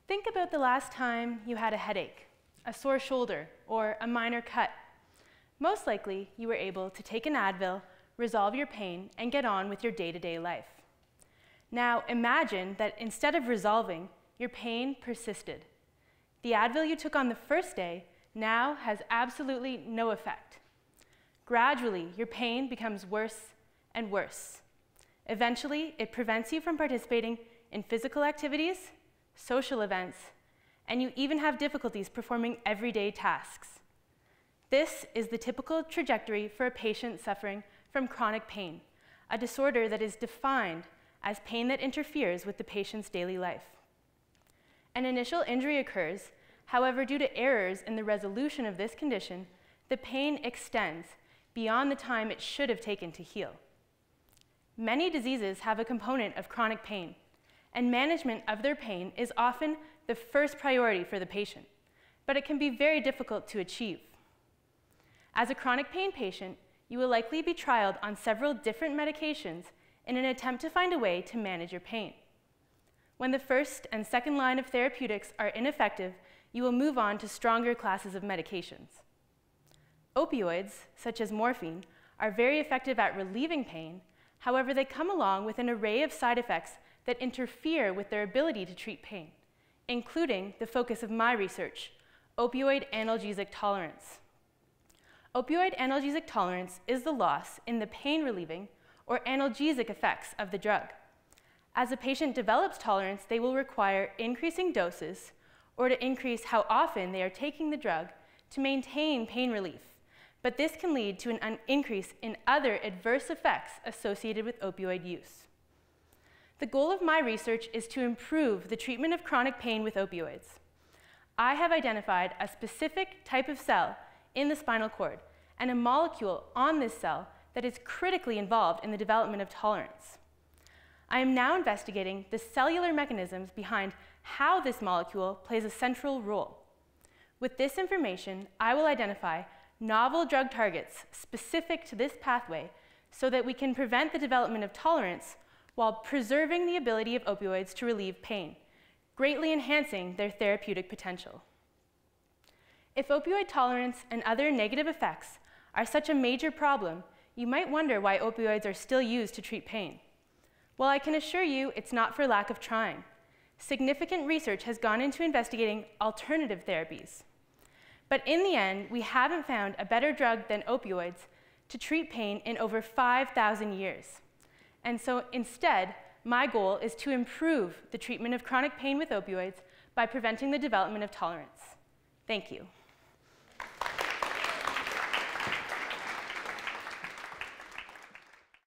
Think about the last time you had a headache, a sore shoulder, or a minor cut. Most likely, you were able to take an Advil, resolve your pain, and get on with your day-to-day life. Now, imagine that instead of resolving, your pain persisted. The Advil you took on the first day now has absolutely no effect. Gradually, your pain becomes worse and worse. Eventually, it prevents you from participating in physical activities, social events, and you even have difficulties performing everyday tasks. This is the typical trajectory for a patient suffering from chronic pain, a disorder that is defined as pain that interferes with the patient's daily life. An initial injury occurs, however, due to errors in the resolution of this condition, the pain extends beyond the time it should have taken to heal. Many diseases have a component of chronic pain, and management of their pain is often the first priority for the patient, but it can be very difficult to achieve. As a chronic pain patient, you will likely be trialed on several different medications in an attempt to find a way to manage your pain. When the first and second line of therapeutics are ineffective, you will move on to stronger classes of medications. Opioids, such as morphine, are very effective at relieving pain. However, they come along with an array of side effects that interfere with their ability to treat pain, including the focus of my research, opioid analgesic tolerance. Opioid analgesic tolerance is the loss in the pain-relieving or analgesic effects of the drug. As a patient develops tolerance, they will require increasing doses or to increase how often they are taking the drug to maintain pain relief. But this can lead to an increase in other adverse effects associated with opioid use. The goal of my research is to improve the treatment of chronic pain with opioids. I have identified a specific type of cell in the spinal cord and a molecule on this cell that is critically involved in the development of tolerance. I am now investigating the cellular mechanisms behind how this molecule plays a central role. With this information, I will identify novel drug targets specific to this pathway so that we can prevent the development of tolerance while preserving the ability of opioids to relieve pain, greatly enhancing their therapeutic potential. If opioid tolerance and other negative effects are such a major problem, you might wonder why opioids are still used to treat pain. Well, I can assure you it's not for lack of trying. Significant research has gone into investigating alternative therapies. But in the end, we haven't found a better drug than opioids to treat pain in over 5,000 years. And so instead, my goal is to improve the treatment of chronic pain with opioids by preventing the development of tolerance. Thank you.